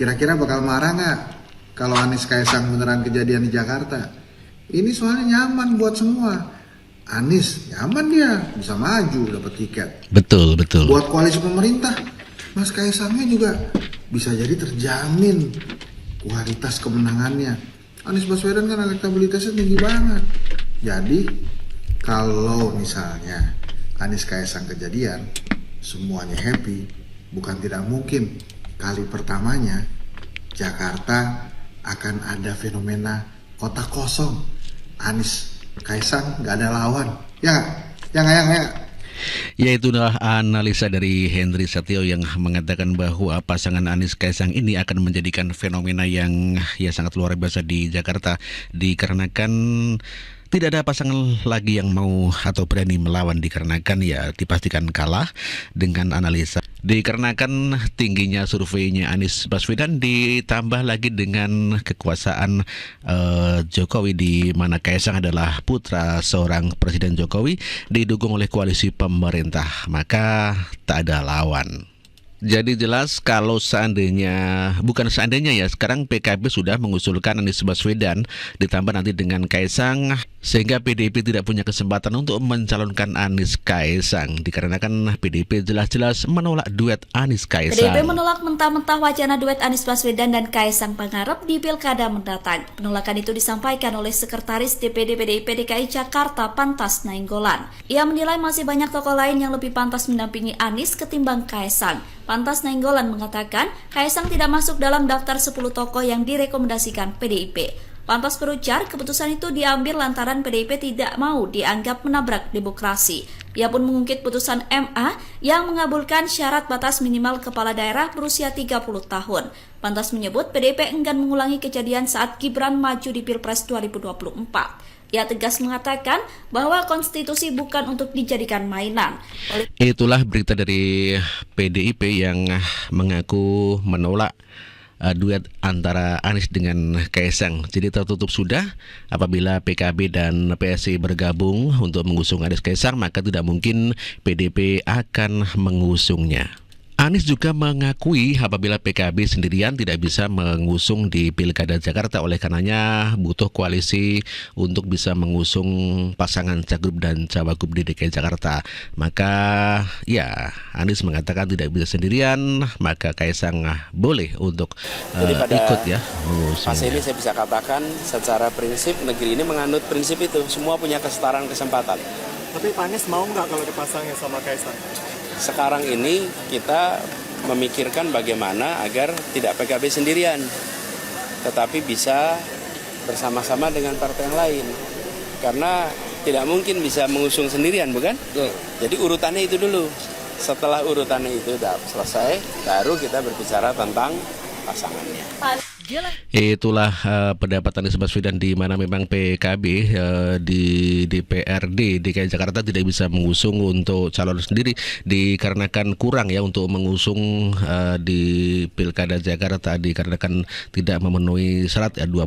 Kira-kira bakal marah nggak kalau Anies Kaisang beneran kejadian di Jakarta? Ini soalnya nyaman buat semua. Anies nyaman, dia bisa maju dapat tiket. Betul. Buat koalisi pemerintah, Mas Kaisangnya juga bisa jadi terjamin kualitas kemenangannya. Anies Baswedan kan elektabilitasnya tinggi banget. Jadi kalau misalnya Anies Kaisang kejadian, semuanya happy, bukan tidak mungkin kali pertamanya Jakarta akan ada fenomena kota kosong. Anies Kaisang nggak ada lawan. Ya. Ya, itulah analisa dari Henry Satrio yang mengatakan bahwa pasangan Anies Kaisang ini akan menjadikan fenomena yang sangat luar biasa di Jakarta, dikarenakan tidak ada pasangan lagi yang mau atau berani melawan, dikarenakan dipastikan kalah dengan analisa. Dikarenakan tingginya surveinya Anies Baswedan ditambah lagi dengan kekuasaan Jokowi, di mana Kaisang adalah putra seorang Presiden Jokowi didukung oleh koalisi pemerintah, maka tak ada lawan. Jadi jelas kalau bukan seandainya sekarang PKB sudah mengusulkan Anies Baswedan ditambah nanti dengan Kaisang, sehingga PDIP tidak punya kesempatan untuk mencalonkan Anies Kaisang, dikarenakan PDIP jelas-jelas menolak duet Anies Kaisang. PDIP menolak mentah-mentah wacana duet Anies Baswedan dan Kaisang Pangarep di Pilkada mendatang. Penolakan itu disampaikan oleh Sekretaris DPD PDIP DKI Jakarta, Pantas Nainggolan. Ia menilai masih banyak tokoh lain yang lebih pantas mendampingi Anies ketimbang Kaisang. Pantas Nainggolan mengatakan Kaisang tidak masuk dalam daftar 10 tokoh yang direkomendasikan PDIP. Pantas berujar keputusan itu diambil lantaran PDIP tidak mau dianggap menabrak demokrasi. Ia pun mengungkit putusan MA yang mengabulkan syarat batas minimal kepala daerah berusia 30 tahun. Pantas menyebut PDIP enggan mengulangi kejadian saat Gibran maju di Pilpres 2024. Ia tegas mengatakan bahwa konstitusi bukan untuk dijadikan mainan. Itulah berita dari PDIP yang mengaku menolak duet antara Anies dengan Kaisang. Jadi tertutup sudah, apabila PKB dan PSI bergabung untuk mengusung Anies Kaisang, maka tidak mungkin PDIP akan mengusungnya. Anies juga mengakui apabila PKB sendirian tidak bisa mengusung di Pilkada Jakarta, oleh karenanya butuh koalisi untuk bisa mengusung pasangan Cagup dan Cawagup di DKI Jakarta. Maka Anies mengatakan tidak bisa sendirian, maka Kaisang boleh untuk ikut mengusung. Mas ini saya bisa katakan secara prinsip negeri ini menganut prinsip itu, semua punya kesetaraan kesempatan. Tapi Pak Anies mau nggak kalau dipasangnya sama Kaisang? Sekarang ini kita memikirkan bagaimana agar tidak PKB sendirian, tetapi bisa bersama-sama dengan partai yang lain. Karena tidak mungkin bisa mengusung sendirian, bukan? Jadi urutannya itu dulu. Setelah urutannya itu sudah selesai, baru kita berbicara tentang pasangannya. Itulah pendapat Anies Baswedan, di mana memang PKB di DPRD DKI Jakarta tidak bisa mengusung untuk calon sendiri, dikarenakan kurang untuk mengusung di Pilkada Jakarta, dikarenakan tidak memenuhi syarat 20%,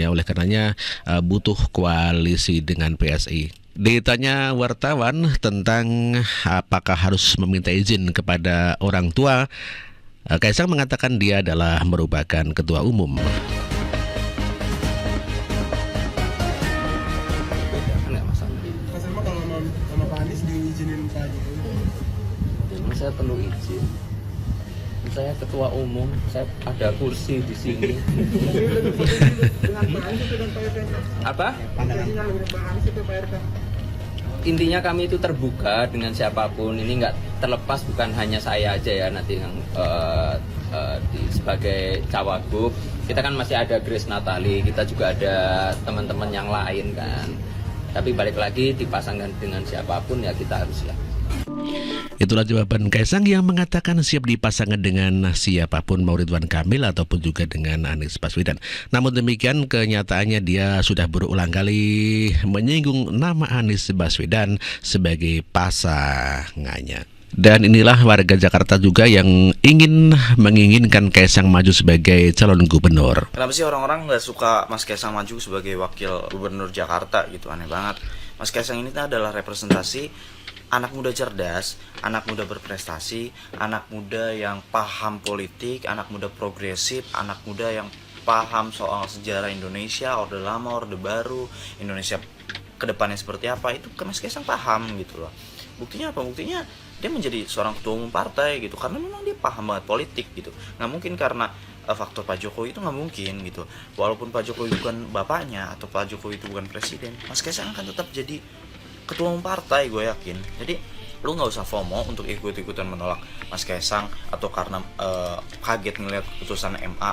oleh karenanya butuh koalisi dengan PSI. Ditanya wartawan tentang apakah harus meminta izin kepada orang tua, Kaisang mengatakan dia adalah merupakan ketua umum. Mas Emma kalau sama Pak Anies diizinin Pak Jokowi? Saya perlu izin. Saya ketua umum, saya ada kursi di sini. Dengan Pak Anies itu dan Pak RK? Apa? Pandangannya dengan Pak Anies itu Pak RK? Intinya kami itu terbuka dengan siapapun. Ini nggak terlepas, bukan hanya saya aja ya nanti yang sebagai cawagup. Kita kan masih ada Grace Natali, kita juga ada teman-teman yang lain kan. Tapi balik lagi, dipasangkan dengan siapapun ya kita harus siap. Itulah jawaban Kaisang yang mengatakan siap dipasangkan dengan siapapun, mau Ridwan Kamil ataupun juga dengan Anies Baswedan. Namun demikian, kenyataannya dia sudah berulang kali menyinggung nama Anies Baswedan sebagai pasangannya. Dan inilah warga Jakarta juga yang menginginkan Kaisang maju sebagai calon gubernur. Kenapa sih orang-orang nggak suka Mas Kaisang maju sebagai wakil gubernur Jakarta gitu? Aneh banget. Mas Kaisang ini adalah representasi anak muda cerdas, anak muda berprestasi, anak muda yang paham politik, anak muda progresif, anak muda yang paham soal sejarah Indonesia, Orde Lama, Orde Baru, Indonesia kedepannya seperti apa, itu Mas Kaisang paham gitu loh. Buktinya apa? Buktinya dia menjadi seorang ketua umum partai gitu, karena memang dia paham banget politik gitu. Nggak mungkin karena faktor Pak Jokowi itu nggak mungkin gitu. Walaupun Pak Jokowi bukan bapaknya atau Pak Jokowi itu bukan presiden, Mas Kaisang akan tetap jadi ketua umum partai, gue yakin. Jadi lu nggak usah FOMO untuk ikut-ikutan menolak Mas Kaisang atau karena kaget ngeliat keputusan MA.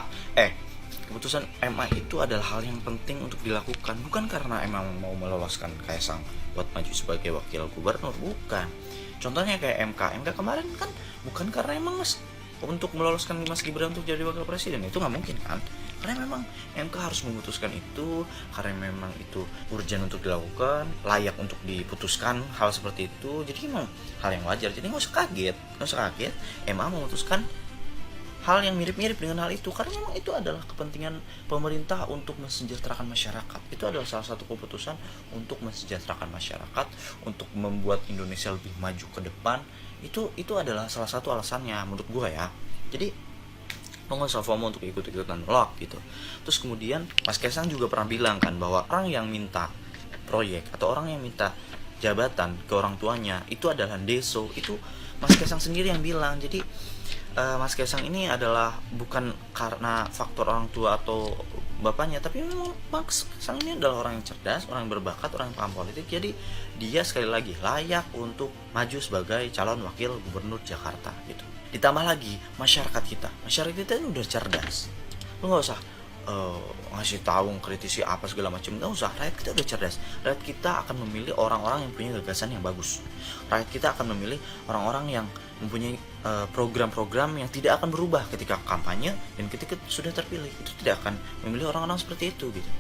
Keputusan MA itu adalah hal yang penting untuk dilakukan, bukan karena emang mau meloloskan Kaisang buat maju sebagai wakil gubernur, bukan. Contohnya kayak MK kemarin kan bukan karena emang untuk meloloskan Mas Gibran untuk jadi wakil presiden, itu nggak mungkin kan, karena memang MK harus memutuskan itu, karena memang itu urgent untuk dilakukan, layak untuk diputuskan hal seperti itu. Jadi memang hal yang wajar, jadi nggak usah kaget MA memutuskan hal yang mirip-mirip dengan hal itu, karena memang itu adalah kepentingan pemerintah untuk mensejahterakan masyarakat. Itu adalah salah satu keputusan untuk mensejahterakan masyarakat, untuk membuat Indonesia lebih maju ke depan. Itu adalah salah satu alasannya menurut gue ya. Jadi lo nggak usah FOMO untuk ikut-ikutan lock gitu. Terus kemudian Mas Kaisang juga pernah bilang kan bahwa orang yang minta proyek atau orang yang minta jabatan ke orang tuanya itu adalah deso. Itu Mas Kaisang sendiri yang bilang. Jadi Mas Kaisang ini adalah bukan karena faktor orang tua atau bapaknya, tapi memang Mas Kaisang ini adalah orang yang cerdas, orang yang berbakat, orang yang paham politik. Jadi dia sekali lagi layak untuk maju sebagai calon wakil gubernur Jakarta gitu. Ditambah lagi masyarakat kita ini udah cerdas. Lu nggak usah ngasih tahu, kritisi apa segala macam, nggak usah. Rakyat kita udah cerdas. Rakyat kita akan memilih orang-orang yang punya gagasan yang bagus. Rakyat kita akan memilih orang-orang yang mempunyai program-program yang tidak akan berubah ketika kampanye dan ketika sudah terpilih. Itu tidak akan memilih orang-orang seperti itu gitu.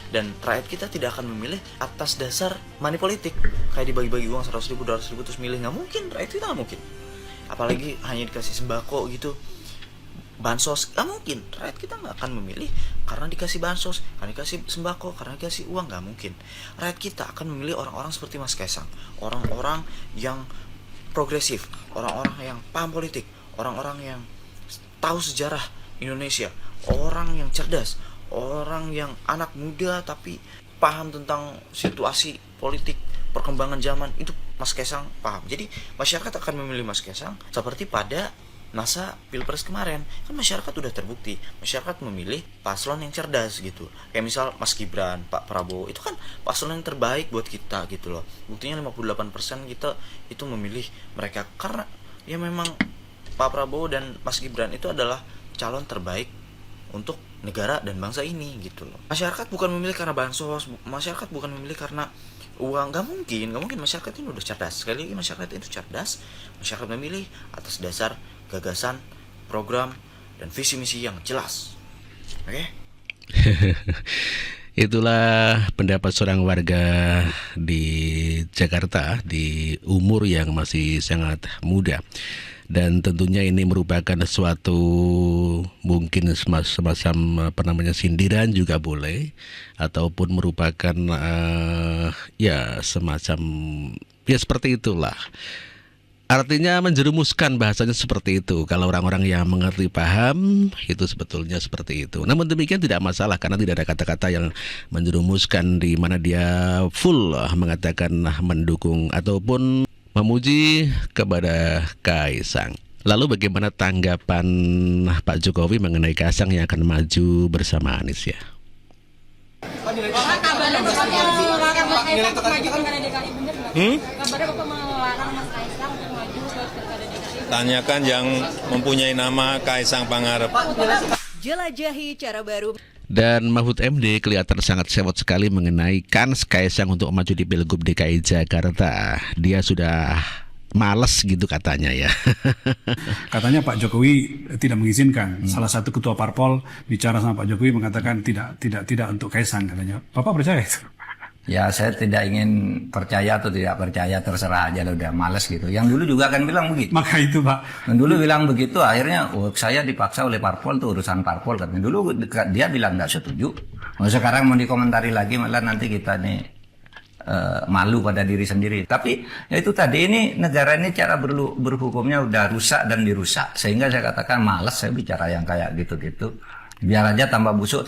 Dan rakyat kita tidak akan memilih atas dasar money politik, kayak dibagi-bagi uang 100 ribu, 200 ribu terus milih. Nggak mungkin, rakyat kita nggak mungkin. Apalagi hanya dikasih sembako gitu, bansos, nggak mungkin. Rakyat kita nggak akan memilih karena dikasih bansos, karena dikasih sembako, karena dikasih uang, nggak mungkin. Rakyat kita akan memilih orang-orang seperti Mas Kaisang, orang-orang yang progresif, orang-orang yang paham politik, orang-orang yang tahu sejarah Indonesia, orang yang cerdas, orang yang anak muda tapi paham tentang situasi politik, perkembangan zaman. Itu Mas Kaisang paham. Jadi masyarakat akan memilih Mas Kaisang seperti pada masa Pilpres kemarin. Kan masyarakat udah terbukti, masyarakat memilih paslon yang cerdas gitu. Kayak misal Mas Gibran, Pak Prabowo, itu kan paslon yang terbaik buat kita gitu loh. Buktinya 58% kita itu memilih mereka karena ya memang Pak Prabowo dan Mas Gibran itu adalah calon terbaik untuk negara dan bangsa ini gitu loh. Masyarakat bukan memilih karena bansos, masyarakat bukan memilih karena uang, nggak mungkin. Masyarakat ini udah cerdas. Sekali lagi masyarakat itu cerdas. Masyarakat memilih atas dasar gagasan, program, dan visi misi yang jelas. Oke? Itulah pendapat seorang warga di Jakarta di umur yang masih sangat muda. Dan tentunya ini merupakan suatu mungkin semacam sindiran juga boleh, ataupun merupakan ya semacam ya seperti itulah. Artinya menjerumuskan, bahasanya seperti itu. Kalau orang-orang yang mengerti paham, itu sebetulnya seperti itu. Namun demikian tidak masalah, karena tidak ada kata-kata yang menjerumuskan di mana dia full mengatakan mendukung ataupun memuji kepada Kaisang. Lalu bagaimana tanggapan Pak Jokowi mengenai Kaisang yang akan maju bersama Anies ya? Kabarnya Bapak maju pilkada DKI, bener nggak? Kabarnya Bapak melarang Mas Kaisang untuk maju ke pilkada DKI. Tanyakan yang mempunyai nama Kaisang Pangarep. Jelajahi cara baru. Dan Mahfud MD kelihatan sangat sewot sekali mengenai kans Kaisang untuk maju di Pilgub DKI Jakarta. Dia sudah males gitu katanya ya. Katanya Pak Jokowi tidak mengizinkan. Salah satu ketua parpol bicara sama Pak Jokowi mengatakan tidak untuk Kaisang katanya. Bapak percaya itu? Ya saya tidak ingin percaya atau tidak percaya, terserah aja lah, udah males gitu. Yang dulu juga kan bilang begitu. Maka itu Pak. Yang dulu bilang begitu, akhirnya saya dipaksa oleh parpol, tuh urusan parpol katanya. Dulu dia bilang nggak setuju. Sekarang mau dikomentari lagi, malah nanti kita nih malu pada diri sendiri. Tapi ya itu tadi, ini negara ini cara berhukumnya udah rusak dan dirusak, sehingga saya katakan malas saya bicara yang kayak gitu-gitu. Biar aja tambah busuk,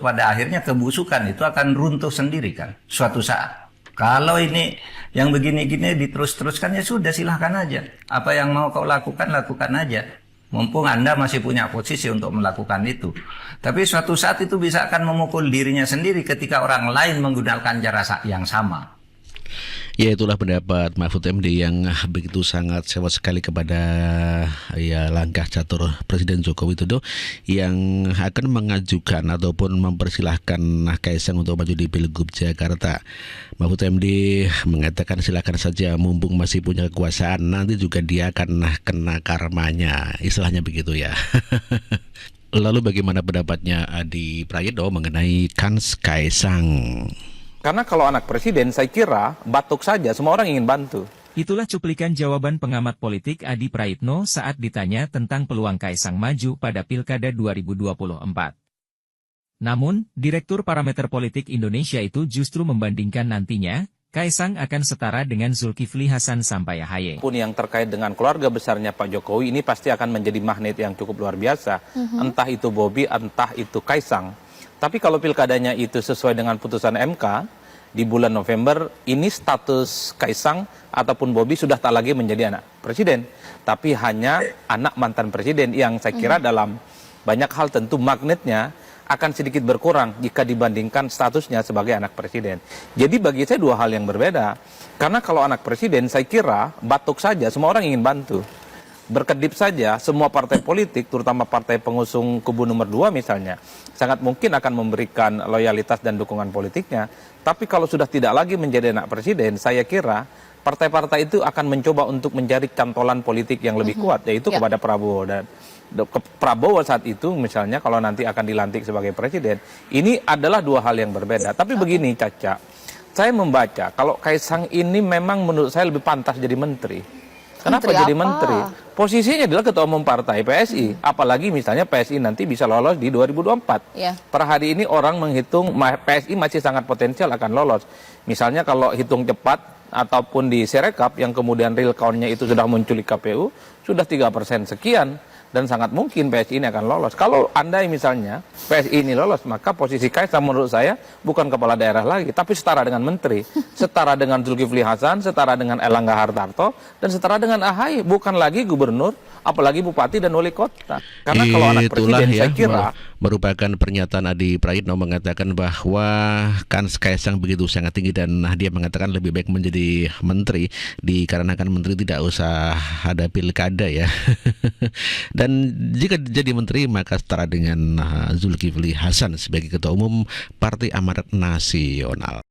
pada akhirnya kebusukan itu akan runtuh sendiri kan suatu saat. Kalau ini yang begini-gini diterus-teruskan, ya sudah, silahkan aja. Apa yang mau kau lakukan, lakukan aja. Mumpung Anda masih punya posisi untuk melakukan itu. Tapi suatu saat itu bisa akan memukul dirinya sendiri ketika orang lain menggunakan cara yang sama. Ya, itulah pendapat Mahfud MD yang begitu sangat sewa sekali kepada langkah catur Presiden Joko Widodo yang akan mengajukan ataupun mempersilahkan Kaisang untuk maju di Pilgub Jakarta. Mahfud MD mengatakan silakan saja, mumpung masih punya kekuasaan, nanti juga dia akan kena karmanya, istilahnya begitu ya. Lalu bagaimana pendapatnya Adi Prayitno mengenai kans Kaisang? Karena kalau anak presiden, saya kira batuk saja, semua orang ingin bantu. Itulah cuplikan jawaban pengamat politik Adi Prayitno saat ditanya tentang peluang Kaisang maju pada Pilkada 2024. Namun, Direktur Parameter Politik Indonesia itu justru membandingkan nantinya, Kaisang akan setara dengan Zulkifli Hasan sampai AHY. Pun yang terkait dengan keluarga besarnya Pak Jokowi ini pasti akan menjadi magnet yang cukup luar biasa. Entah itu Bobi, entah itu Kaisang. Tapi kalau pilkadanya itu sesuai dengan putusan MK, di bulan November, ini status Kaisang ataupun Bobi sudah tak lagi menjadi anak presiden. Tapi hanya anak mantan presiden yang saya kira dalam banyak hal tentu magnetnya akan sedikit berkurang jika dibandingkan statusnya sebagai anak presiden. Jadi bagi saya dua hal yang berbeda. Karena kalau anak presiden saya kira batuk saja, semua orang ingin bantu. Berkedip saja, semua partai politik, terutama partai pengusung kubu nomor 2 misalnya, sangat mungkin akan memberikan loyalitas dan dukungan politiknya. Tapi kalau sudah tidak lagi menjadi anak presiden, saya kira partai-partai itu akan mencoba untuk mencari cantolan politik yang lebih kuat, yaitu kepada Prabowo. Dan Prabowo saat itu misalnya kalau nanti akan dilantik sebagai presiden, ini adalah dua hal yang berbeda. Tapi begini Caca, saya membaca kalau Kaisang ini memang menurut saya lebih pantas jadi menteri. Kenapa jadi menteri? Posisinya adalah ketua umum partai PSI. Apalagi misalnya PSI nanti bisa lolos di 2024. Per hari ini orang menghitung PSI masih sangat potensial akan lolos. Misalnya kalau hitung cepat ataupun di Sirekap yang kemudian real count-nya itu sudah muncul di KPU, sudah 3% sekian. Dan sangat mungkin PSI ini akan lolos. Kalau andai misalnya PSI ini lolos, maka posisi Kaisang menurut saya bukan kepala daerah lagi, tapi setara dengan menteri, setara dengan Zulkifli Hasan, setara dengan Erlangga Hartarto, dan setara dengan AHY, bukan lagi gubernur, apalagi bupati dan wali kota. Karena kalau anak presiden saya kira merupakan pernyataan Adi Prayitno mengatakan bahwa kans Kaisang begitu sangat tinggi dan dia mengatakan lebih baik menjadi menteri dikarenakan menteri tidak usah ada pilkada ya. Dan jika jadi menteri maka setara dengan Zulkifli Hasan sebagai ketua umum Partai Amanat Nasional.